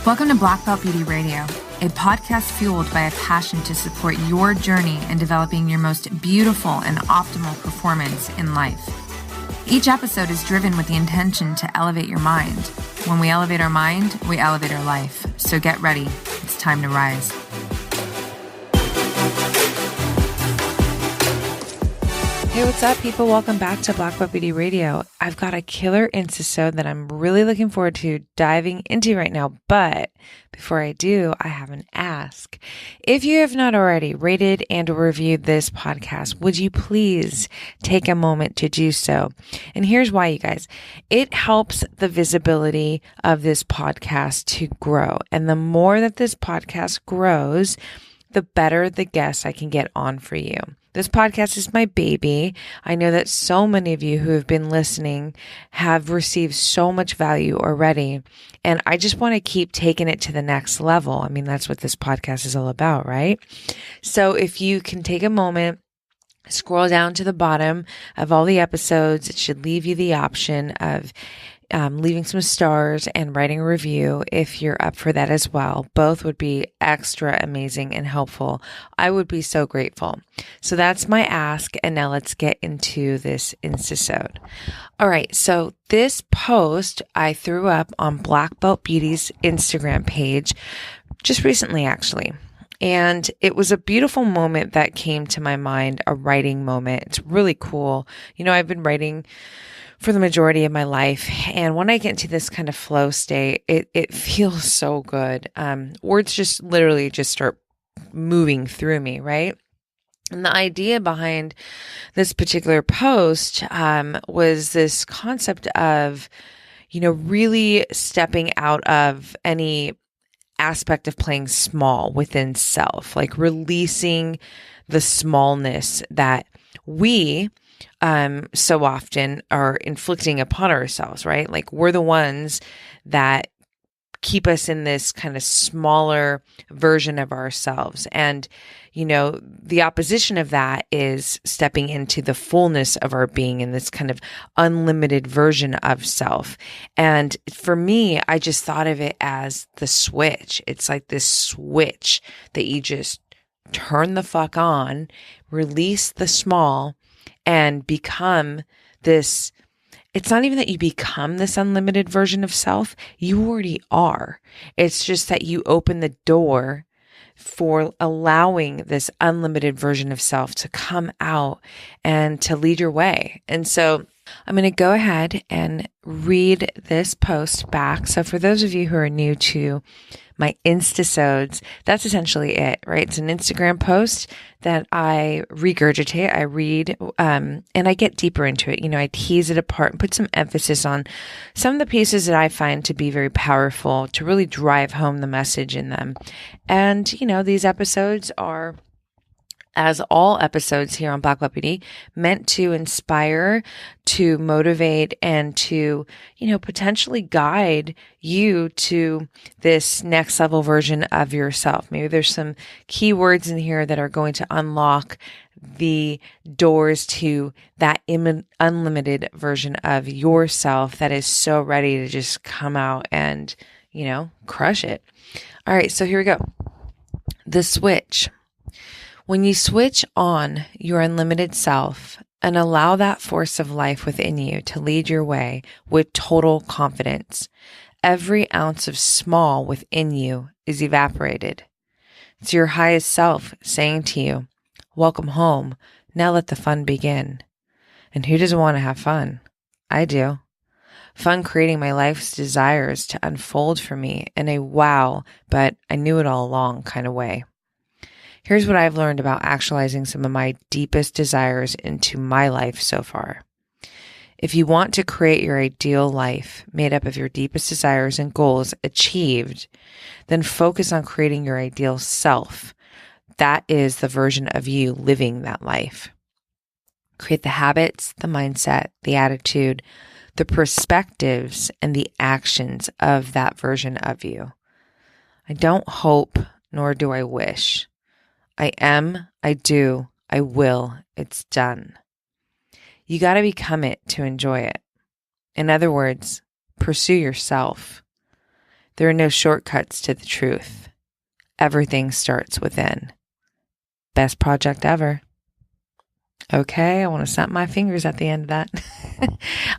Welcome to Black Belt Beauty Radio, a podcast fueled by a passion to support your journey in developing your most beautiful and optimal performance in life. Each episode is driven with the intention to elevate your mind. When we elevate our mind, we elevate our life. So get ready. It's time to rise. Hey, what's up, people? Welcome back to Black Belt Beauty Radio. I've got a killer Instasode that I'm really looking forward to diving into right now. But before I do, I have an ask. If you have not already rated and reviewed this podcast, would you please take a moment to do so? And here's why, you guys. It helps the visibility of this podcast to grow. And the more that this podcast grows, the better the guests I can get on for you. This podcast is my baby. I know that so many of you who have been listening have received so much value already. And I just want to keep taking it to the next level. I mean, that's what this podcast is all about, right? So if you can take a moment, scroll down to the bottom of all the episodes, it should leave you the option of leaving some stars and writing a review if you're up for that as well. Both would be extra amazing and helpful. I would be so grateful. So that's my ask. And now let's get into this Instasode. All right. So this post I threw up on Black Belt Beauty's Instagram page just recently, actually. And it was a beautiful moment that came to my mind, a writing moment. It's really cool. You know, I've been writing for the majority of my life. And when I get into this kind of flow state, it feels so good. Words just literally just start moving through me, right? And the idea behind this particular post was this concept of, you know, really stepping out of any aspect of playing small within self, like releasing the smallness that we so often are inflicting upon ourselves, right? Like we're the ones that keep us in this kind of smaller version of ourselves. And, you know, the opposition of that is stepping into the fullness of our being in this kind of unlimited version of self. And for me, I just thought of it as the switch. It's like this switch that you just turn the fuck on, release the small, and become this. It's not even that you become this unlimited version of self. You already are. It's just that you open the door for allowing this unlimited version of self to come out and to lead your way. And so I'm going to go ahead and read this post back. So for those of you who are new to my Instasodes, that's essentially it, right? It's an Instagram post that I regurgitate, I read, and I get deeper into it. You know, I tease it apart and put some emphasis on some of the pieces that I find to be very powerful to really drive home the message in them. And, you know, these episodes are, as all episodes here on Black Belt Beauty, meant to inspire, to motivate, and to, you know, potentially guide you to this next level version of yourself. Maybe there's some keywords in here that are going to unlock the doors to that unlimited version of yourself that is so ready to just come out and, you know, crush it. All right, so here we go. The switch. When you switch on your unlimited self and allow that force of life within you to lead your way with total confidence, every ounce of small within you is evaporated. It's your highest self saying to you, "Welcome home. Now let the fun begin." And who doesn't want to have fun? I do. Fun creating my life's desires to unfold for me in a wow, but I knew it all along kind of way. Here's what I've learned about actualizing some of my deepest desires into my life so far. If you want to create your ideal life made up of your deepest desires and goals achieved, then focus on creating your ideal self. That is the version of you living that life. Create the habits, the mindset, the attitude, the perspectives, and the actions of that version of you. I don't hope, nor do I wish. I am, I do, I will, it's done. You got to become it to enjoy it. In other words, pursue yourself. There are no shortcuts to the truth. Everything starts within. Best project ever. Okay, I want to snap my fingers at the end of that.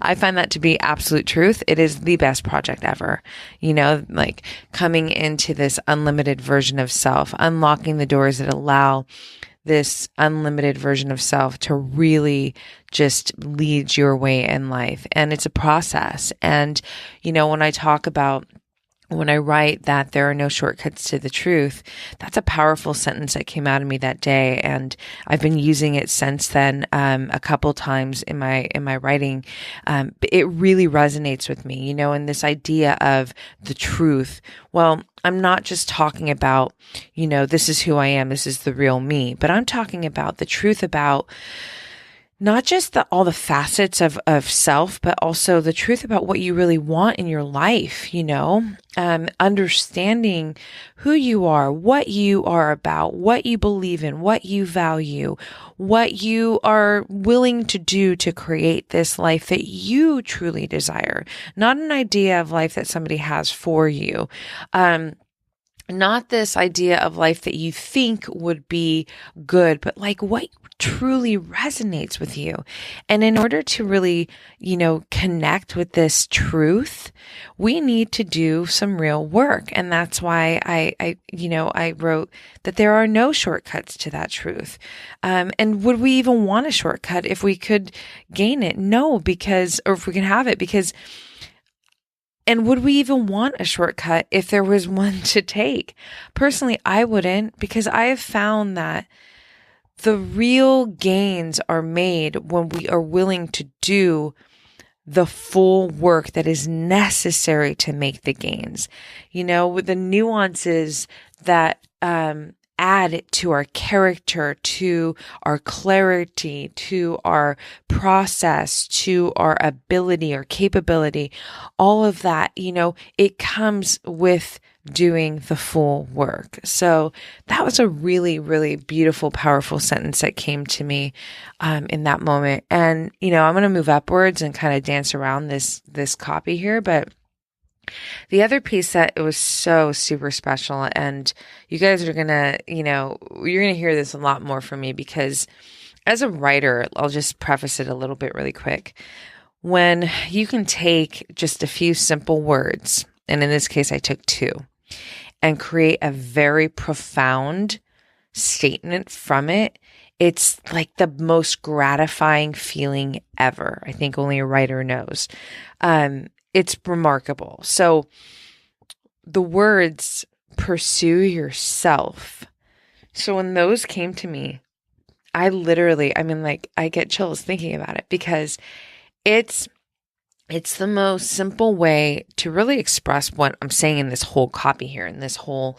I find that to be absolute truth. It is the best project ever. Like coming into this unlimited version of self, unlocking the doors that allow this unlimited version of self to really just lead your way in life. And it's a process. And, when I write that there are no shortcuts to the truth, that's a powerful sentence that came out of me that day. And I've been using it since then, a couple times in my writing. It really resonates with me, and this idea of the truth. Well, I'm not just talking about, this is who I am. This is the real me, but I'm talking about the truth about not just all the facets of self, but also the truth about what you really want in your life, understanding who you are, what you are about, what you believe in, what you value, what you are willing to do to create this life that you truly desire, not an idea of life that somebody has for you. Not this idea of life that you think would be good, but like what truly resonates with you. And in order to really, connect with this truth, we need to do some real work. And that's why I wrote that there are no shortcuts to that truth. And would we even want a shortcut if we could gain it? No, or if we can have it, and would we even want a shortcut if there was one to take? Personally, I wouldn't, because I have found that the real gains are made when we are willing to do the full work that is necessary to make the gains. With the nuances that add to our character, to our clarity, to our process, to our ability or capability, all of that, it comes with doing the full work. So that was a really, really beautiful, powerful sentence that came to me in that moment. And, I'm going to move upwards and kind of dance around this copy here, but the other piece that it was so super special, and you guys are gonna, you're gonna hear this a lot more from me, because as a writer, I'll just preface it a little bit really quick. When you can take just a few simple words, and in this case, I took two, and create a very profound statement from it, it's like the most gratifying feeling ever. I think only a writer knows. It's remarkable. So the words pursue yourself. So when those came to me, I get chills thinking about it, because it's the most simple way to really express what I'm saying in this whole copy here, in this whole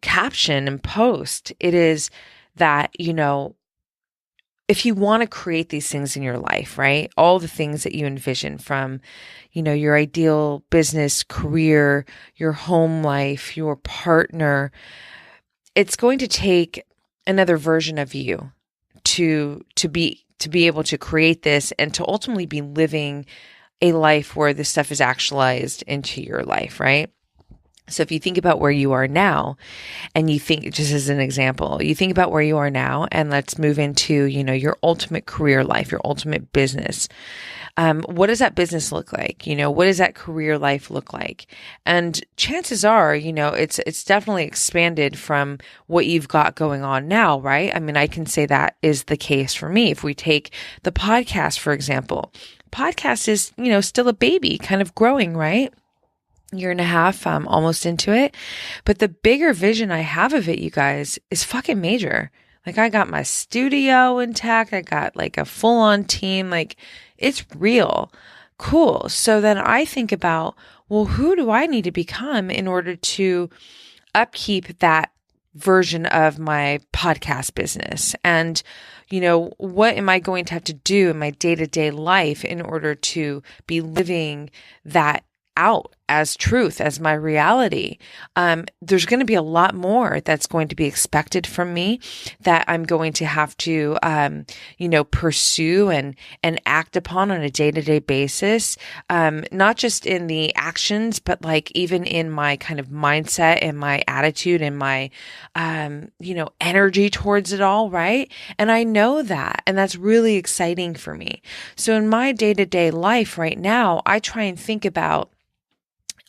caption and post. It is that, if you want to create these things in your life, right? All the things that you envision from, your ideal business, career, your home life, your partner, it's going to take another version of you to be able to create this and to ultimately be living a life where this stuff is actualized into your life, right? So if you think about where you are now, and you think, just as an example, you think about where you are now, and let's move into, your ultimate career life, your ultimate business. What does that business look like? What does that career life look like? And chances are, it's definitely expanded from what you've got going on now, right? I mean, I can say that is the case for me. If we take the podcast, for example, podcast is, still a baby, kind of growing, right? Year and a half, almost into it. But the bigger vision I have of it, you guys, is fucking major. Like, I got my studio intact. I got like a full on team. Like, it's real. Cool. So then I think about, well, who do I need to become in order to upkeep that version of my podcast business? And, what am I going to have to do in my day-to-day life in order to be living that out as truth, as my reality. There's going to be a lot more that's going to be expected from me that I'm going to have to, pursue and act upon on a day-to-day basis. Not just in the actions, but like even in my kind of mindset and my attitude and my, energy towards it all. Right. And I know that, and that's really exciting for me. So in my day-to-day life right now, I try and think about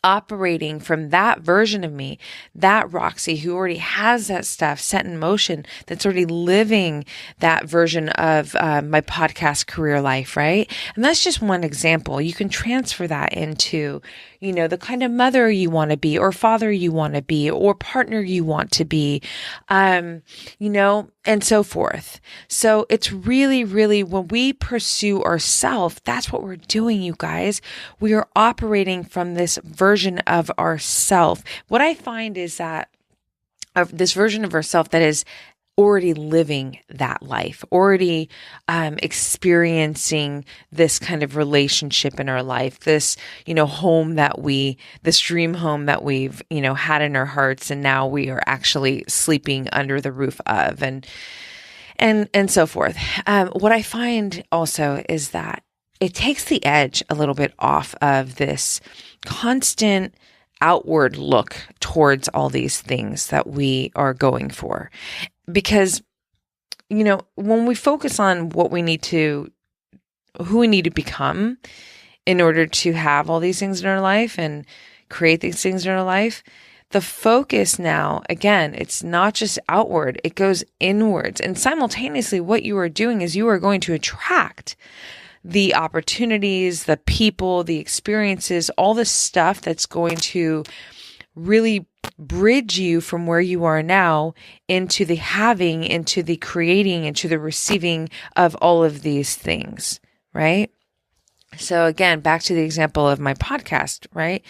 operating from that version of me, that Roxy who already has that stuff set in motion, that's already living that version of my podcast career life, right? And that's just one example. You can transfer that into, the kind of mother you want to be, or father you want to be, or partner you want to be, and so forth. So it's really, really, when we pursue ourselves, that's what we're doing, you guys. We are operating from this version of ourself. What I find is that this version of ourself that is already living that life, already experiencing this kind of relationship in our life, this, home this dream home that we've, had in our hearts, and now we are actually sleeping under the roof of, and so forth. What I find also is that it takes the edge a little bit off of this constant outward look towards all these things that we are going for. Because, when we focus on who we need to become in order to have all these things in our life and create these things in our life, the focus now, again, it's not just outward, it goes inwards. And simultaneously, what you are doing is you are going to attract the opportunities, the people, the experiences, all the stuff that's going to really bridge you from where you are now into the having, into the creating, into the receiving of all of these things, right? So again, back to the example of my podcast, right?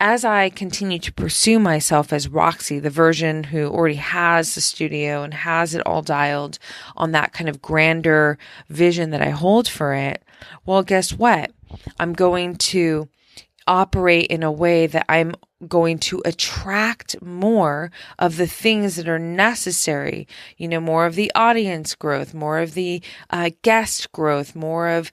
As I continue to pursue myself as Roxy, the version who already has the studio and has it all dialed on that kind of grander vision that I hold for it, well, guess what? I'm going to operate in a way that I'm going to attract more of the things that are necessary, more of the audience growth, more of the guest growth, more of,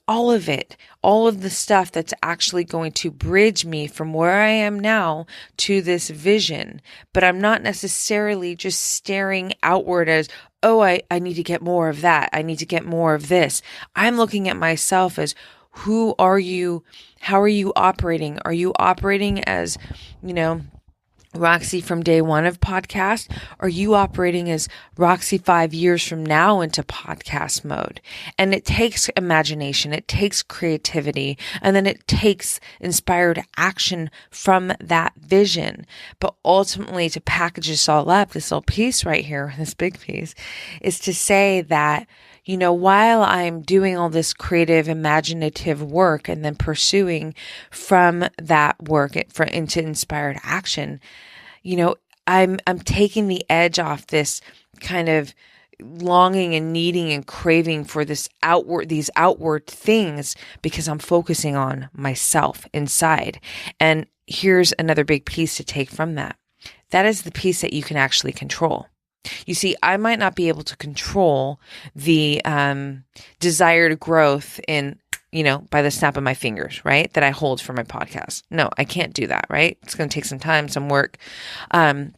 all of it, all of the stuff that's actually going to bridge me from where I am now to this vision. But I'm not necessarily just staring outward as, oh, I need to get more of that. I need to get more of this. I'm looking at myself as, who are you? How are you operating? Are you operating as, Roxy from day one of podcast? Are you operating as Roxy 5 years from now into podcast mode? And it takes imagination, it takes creativity, and then it takes inspired action from that vision. But ultimately, to package this all up, this little piece right here, this big piece, is to say that, while I'm doing all this creative, imaginative work and then pursuing from that work into inspired action, I'm taking the edge off this kind of longing and needing and craving for these outward things, because I'm focusing on myself inside. And here's another big piece to take from that. That is the piece that you can actually control. You see, I might not be able to control the desired growth in, by the snap of my fingers, right? That I hold for my podcast. No, I can't do that, right? It's going to take some time, some work. But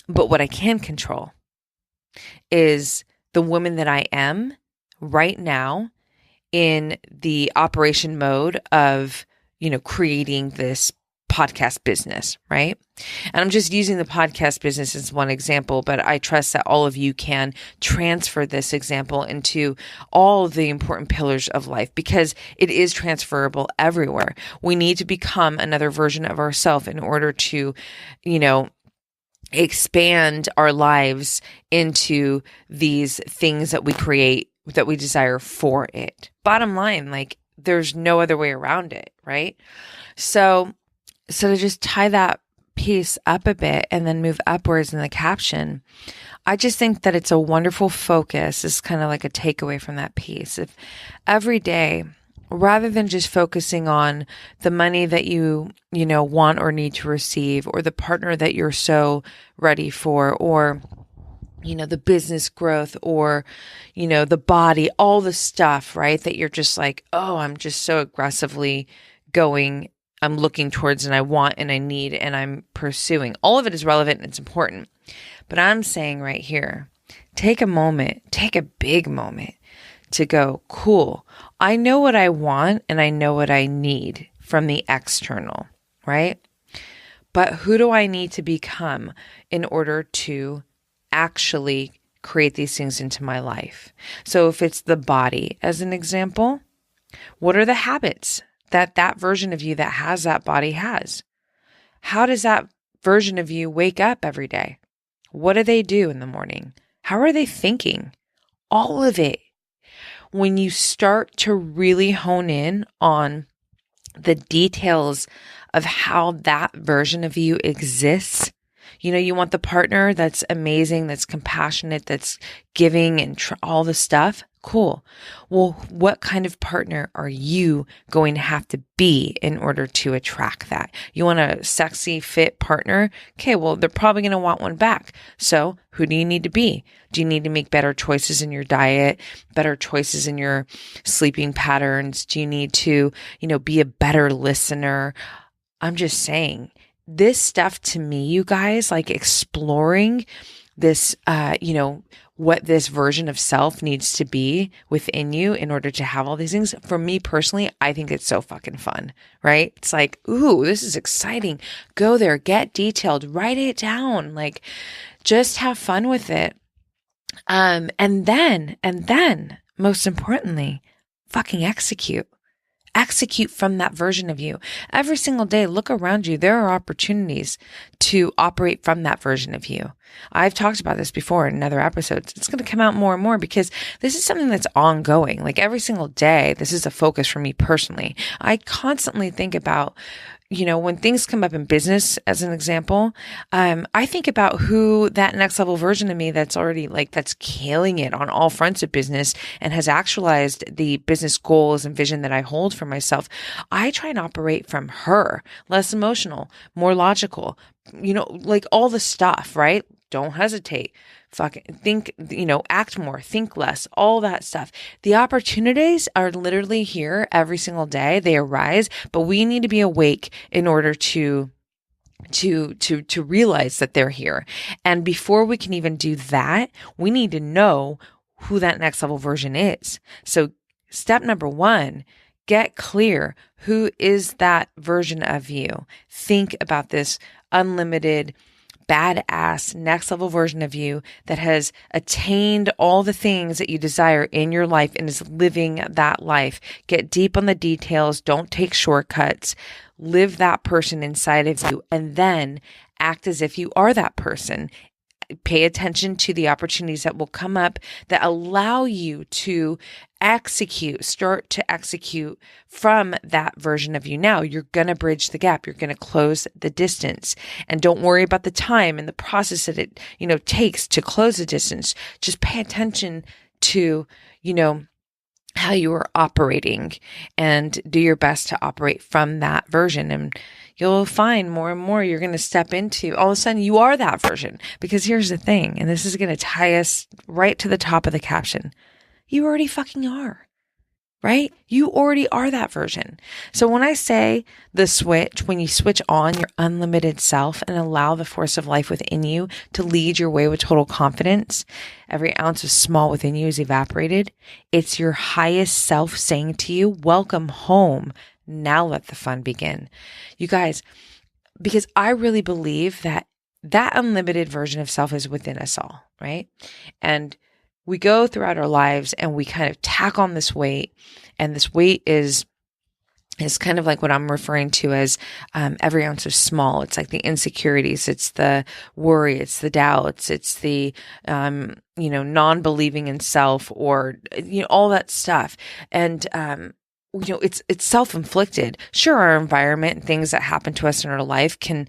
what I can control is the woman that I am right now in the operation mode of, creating this podcast business, right? And I'm just using the podcast business as one example, but I trust that all of you can transfer this example into all of the important pillars of life, because it is transferable everywhere. We need to become another version of ourselves in order to, expand our lives into these things that we create, that we desire for it. Bottom line, there's no other way around it, right? So to just tie that piece up a bit and then move upwards in the caption, I just think that it's a wonderful focus. It's kind of like a takeaway from that piece. If every day rather than just focusing on the money that you want or need to receive, or the partner that you're so ready for, or the business growth, or the body, all the stuff, right? That you're just like, oh, I'm just so aggressively going, I'm looking towards, and I want, and I need, and I'm pursuing. All of it is relevant and it's important. But I'm saying right here, take a moment, take a big moment to go, cool, I know what I want and I know what I need from the external, right? But who do I need to become in order to actually create these things into my life? So if it's the body, as an example, what are the habits that version of you that has that body has? How does that version of you wake up every day? What do they do in the morning? How are they thinking? All of it. When you start to really hone in on the details of how that version of you exists, you want the partner that's amazing, that's compassionate, that's giving, and all the stuff. Cool. Well, what kind of partner are you going to have to be in order to attract that? You want a sexy, fit partner? Okay, well, they're probably going to want one back. So who do you need to be? Do you need to make better choices in your diet, better choices in your sleeping patterns? Do you need to, be a better listener? I'm just saying, this stuff to me, you guys, like exploring this, what this version of self needs to be within you in order to have all these things. For me personally, I think it's so fucking fun, right? It's like, ooh, this is exciting. Go there, get detailed, write it down, like just have fun with it. And then most importantly, fucking execute. Execute from that version of you. Every single day, look around you. There are opportunities to operate from that version of you. I've talked about this before in other episodes. It's going to come out more and more because this is something that's ongoing. Like every single day, this is a focus for me personally. I constantly think about, when things come up in business, as an example, I think about who that next level version of me that's already that's killing it on all fronts of business and has actualized the business goals and vision that I hold for myself. I try and operate from her, less emotional, more logical, all the stuff, right? Don't hesitate. Fucking think, act more, think less, all that stuff. The opportunities are literally here every single day. They arise, but we need to be awake in order to realize that they're here. And before we can even do that, we need to know who that next level version is. So step number 1, get clear. Who is that version of you? Think about this unlimited, badass next level version of you that has attained all the things that you desire in your life and is living that life. Get deep on the details. Don't take shortcuts. Live that person inside of you, and then act as if you are that person. Pay attention to the opportunities that will come up that allow you to start to execute from that version of you. Now you're going to bridge the gap. You're going to close the distance, and don't worry about the time and the process that it, takes to close the distance. Just pay attention to, how you are operating, and do your best to operate from that version. And you'll find more and more you're going to step into, all of a sudden you are that version. Because here's the thing, and this is going to tie us right to the top of the caption. You already fucking are, right? You already are that version. So when I say the switch, when you switch on your unlimited self and allow the force of life within you to lead your way with total confidence, every ounce of small within you is evaporated. It's your highest self saying to you, welcome home. Now let the fun begin. You guys, because I really believe that unlimited version of self is within us all, right? And we go throughout our lives and we kind of tack on this weight, and this weight is kind of like what I'm referring to as every ounce of small. It's like the insecurities, it's the worry, it's the doubts, it's the non-believing in self, or all that stuff. And it's self-inflicted. Sure, our environment and things that happen to us in our life can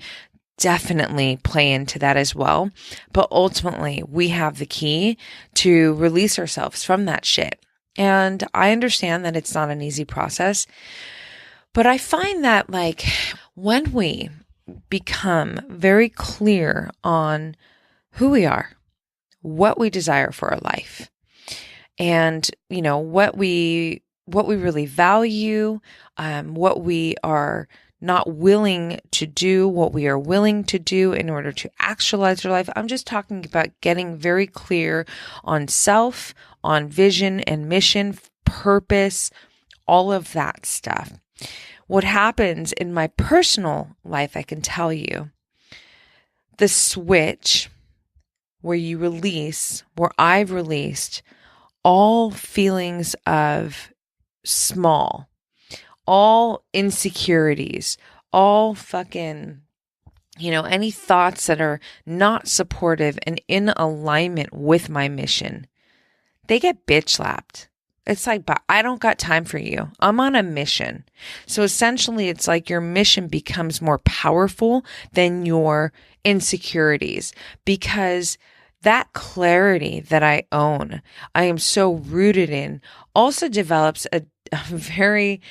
definitely play into that as well. But ultimately, we have the key to release ourselves from that shit. And I understand that it's not an easy process, but I find that like when we become very clear on who we are, what we desire for our life, and what we really value, what we are not willing to do, what we are willing to do in order to actualize our life. I'm just talking about getting very clear on self, on vision and mission, purpose, all of that stuff. What happens in my personal life, I can tell you, the switch where I've released all feelings of small, all insecurities, all fucking, any thoughts that are not supportive and in alignment with my mission, they get bitch slapped. It's like, but I don't got time for you. I'm on a mission. So essentially, it's like your mission becomes more powerful than your insecurities, because that clarity that I own, I am so rooted in, also develops a very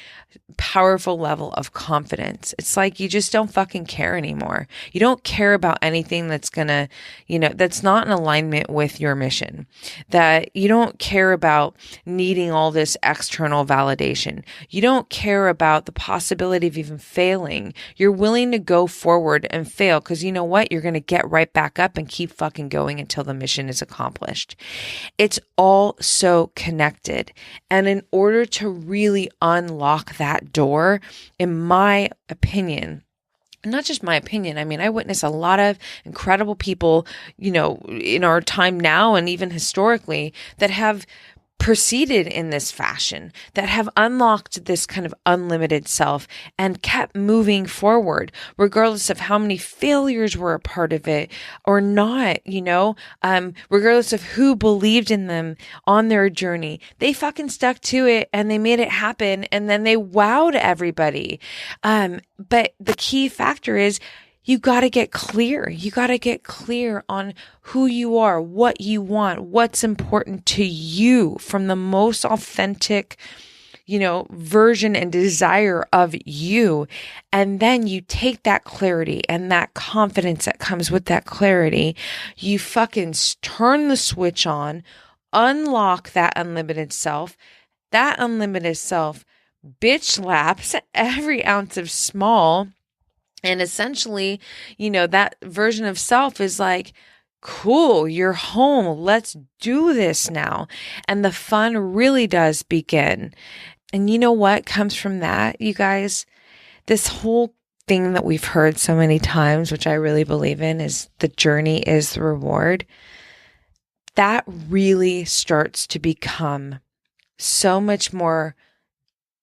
powerful level of confidence. It's like you just don't fucking care anymore. You don't care about anything that's gonna, that's not in alignment with your mission. That you don't care about needing all this external validation. You don't care about the possibility of even failing. You're willing to go forward and fail because you know what? You're gonna get right back up and keep fucking going until the mission is accomplished. It's all so connected. And in order to really unlock that door, in my opinion, not just my opinion, I mean, I witness a lot of incredible people, in our time now and even historically that have proceeded in this fashion, that have unlocked this kind of unlimited self and kept moving forward, regardless of how many failures were a part of it or not, regardless of who believed in them on their journey. They fucking stuck to it and they made it happen, and then they wowed everybody. But the key factor is you got to get clear. You got to get clear on who you are, what you want, what's important to you from the most authentic, version and desire of you. And then you take that clarity and that confidence that comes with that clarity. You fucking turn the switch on, unlock that unlimited self. That unlimited self bitch slaps every ounce of small. And essentially, that version of self is like, cool, you're home. Let's do this now. And the fun really does begin. And you know what comes from that, you guys? This whole thing that we've heard so many times, which I really believe in, is the journey is the reward. That really starts to become so much more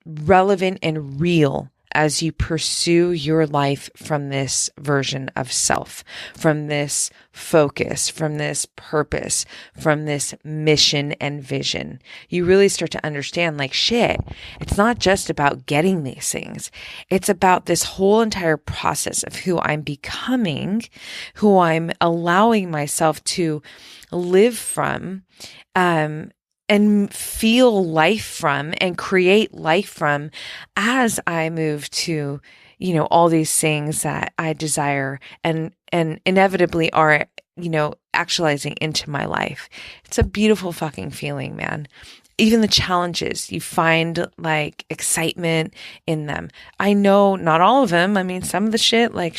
relevant and real as you pursue your life from this version of self, from this focus, from this purpose, from this mission and vision. You really start to understand, like, shit, it's not just about getting these things. It's about this whole entire process of who I'm becoming, who I'm allowing myself to live from, and feel life from and create life from as I move to, all these things that I desire and inevitably are, actualizing into my life. It's a beautiful fucking feeling, man. Even the challenges, you find like excitement in them. I know not all of them. I mean, some of the shit, like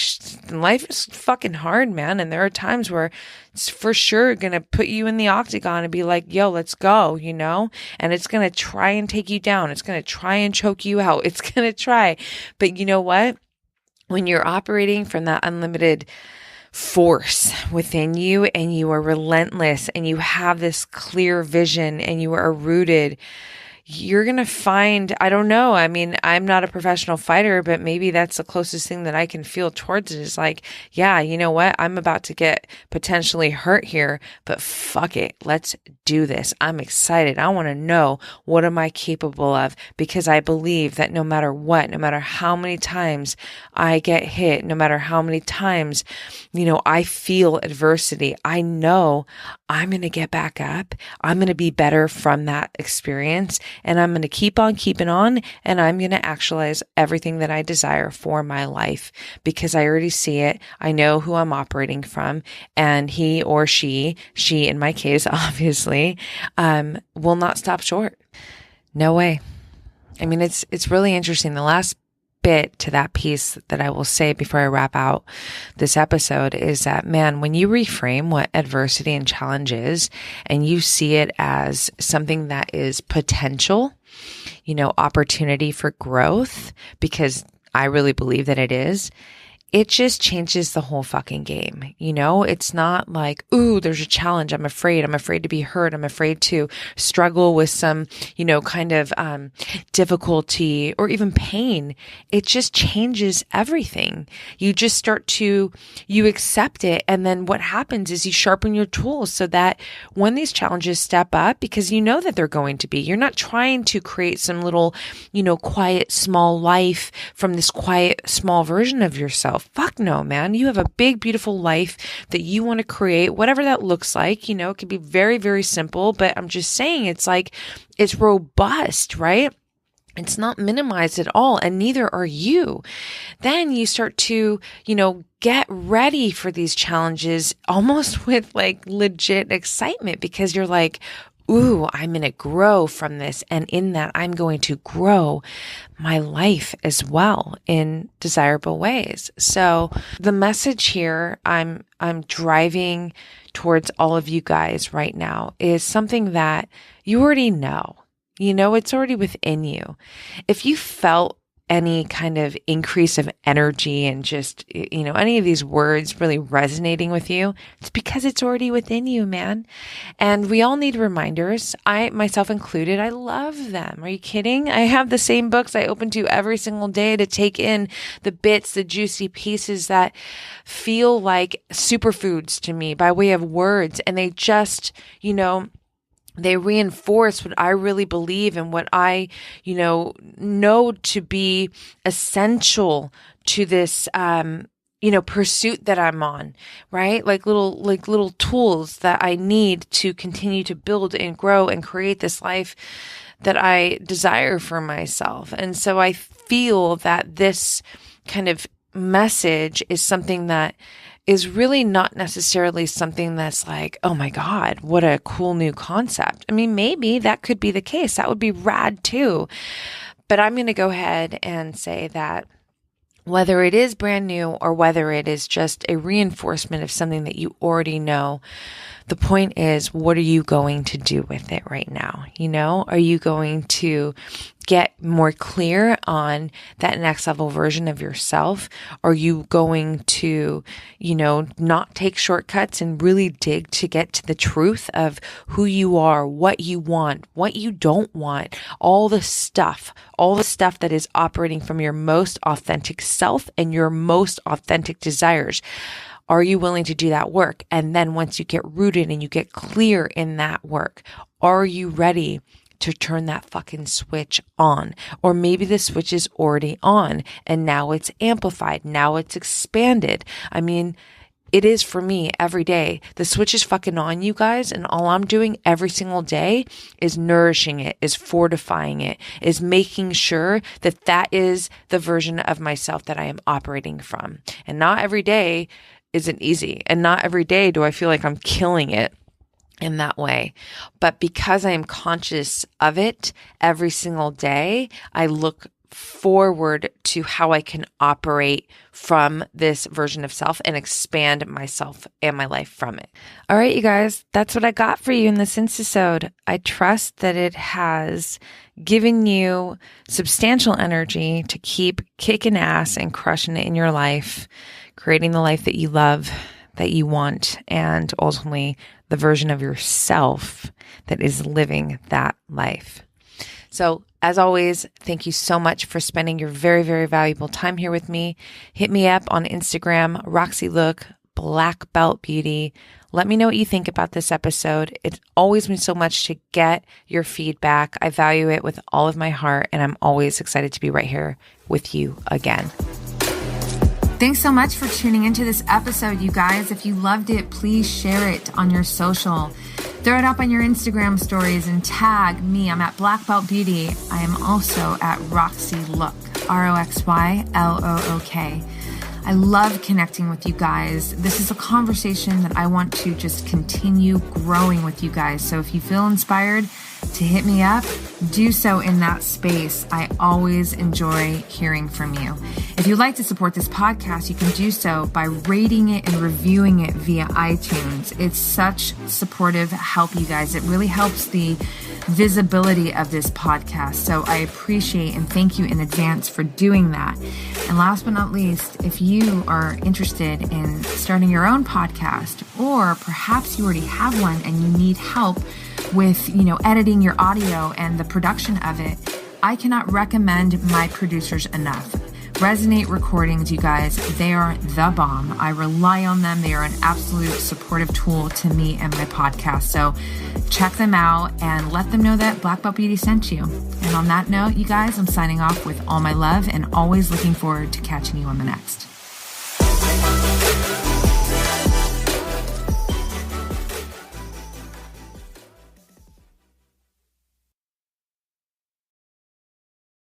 life is fucking hard, man. And there are times where it's for sure going to put you in the octagon and be like, yo, let's go, and it's going to try and take you down. It's going to try and choke you out. It's going to try. But you know what? When you're operating from that unlimited force within you and you are relentless and you have this clear vision and you are rooted, you're going to find, I don't know. I mean, I'm not a professional fighter, but maybe that's the closest thing that I can feel towards it is like, yeah, you know what? I'm about to get potentially hurt here, but fuck it. Let's do this. I'm excited. I want to know, what am I capable of? Because I believe that no matter what, no matter how many times I get hit, no matter how many times, I feel adversity, I know I'm going to get back up. I'm going to be better from that experience, and I'm going to keep on keeping on, and I'm going to actualize everything that I desire for my life because I already see it. I know who I'm operating from, and he or she in my case, obviously, will not stop short. No way. I mean, it's really interesting. The last bit to that piece that I will say before I wrap out this episode is that, man, when you reframe what adversity and challenge is and you see it as something that is potential, opportunity for growth, because I really believe that it is, it just changes the whole fucking game. It's not like, ooh, there's a challenge. I'm afraid to be hurt. I'm afraid to struggle with some, kind of, difficulty or even pain. It just changes everything. You just you accept it. And then what happens is you sharpen your tools so that when these challenges step up, because you know that they're going to be, you're not trying to create some little, quiet, small life from this quiet, small version of yourself. Fuck no, man. You have a big, beautiful life that you want to create, whatever that looks like. It could be very, very simple, but I'm just saying it's robust, right? It's not minimized at all, and neither are you. Then you start to, get ready for these challenges almost with like legit excitement because you're like, ooh, I'm going to grow from this. And in that, I'm going to grow my life as well in desirable ways. So the message here I'm driving towards all of you guys right now is something that you already know. It's already within you. If you felt any kind of increase of energy and just, any of these words really resonating with you, it's because it's already within you, man. And we all need reminders. I, myself included, I love them. Are you kidding? I have the same books I open to every single day to take in the bits, the juicy pieces that feel like superfoods to me by way of words. And they just, they reinforce what I really believe and what I, know to be essential to this, pursuit that I'm on, right? Like little tools that I need to continue to build and grow and create this life that I desire for myself. And so I feel that this kind of message is something that is really not necessarily something that's like, oh my God, what a cool new concept. I mean, maybe that could be the case. That would be rad too. But I'm going to go ahead and say that whether it is brand new or whether it is just a reinforcement of something that you already know, the point is, what are you going to do with it right now? Are you going to get more clear on that next level version of yourself? Are you going to, not take shortcuts and really dig to get to the truth of who you are, what you want, what you don't want, all the stuff that is operating from your most authentic self and your most authentic desires? Are you willing to do that work? And then once you get rooted and you get clear in that work, are you ready to turn that fucking switch on? Or maybe the switch is already on and now it's amplified. Now it's expanded. I mean, it is for me every day. The switch is fucking on, you guys. And all I'm doing every single day is nourishing it, is fortifying it, is making sure that that is the version of myself that I am operating from. And not every day isn't easy. And not every day do I feel like I'm killing it in that way. But because I am conscious of it every single day, I look forward to how I can operate from this version of self and expand myself and my life from it. All right, you guys, that's what I got for you in this Instasode. I trust that it has given you substantial energy to keep kicking ass and crushing it in your life, creating the life that you love, that you want, and ultimately the version of yourself that is living that life. So as always, thank you so much for spending your very, very valuable time here with me. Hit me up on Instagram, Roxy Look, Black Belt Beauty. Let me know what you think about this episode. It always means so much to get your feedback. I value it with all of my heart, and I'm always excited to be right here with you again. Thanks so much for tuning into this episode, you guys. If you loved it, please share it on your social. Throw it up on your Instagram stories and tag me. I'm at Black Belt Beauty. I am also at Roxy Look, RoxyLook. I love connecting with you guys. This is a conversation that I want to just continue growing with you guys. So if you feel inspired to hit me up, do so in that space. I always enjoy hearing from you. If you'd like to support this podcast, you can do so by rating it and reviewing it via iTunes. It's such supportive help, you guys. It really helps the visibility of this podcast. So I appreciate and thank you in advance for doing that. And last but not least, if you are interested in starting your own podcast, or perhaps you already have one and you need help with, editing your audio and the production of it, I cannot recommend my producers enough. Resonate Recordings, you guys, they are the bomb. I rely on them. They are an absolute supportive tool to me and my podcast. So check them out and let them know that Black Belt Beauty sent you. And on that note, you guys, I'm signing off with all my love and always looking forward to catching you on the next.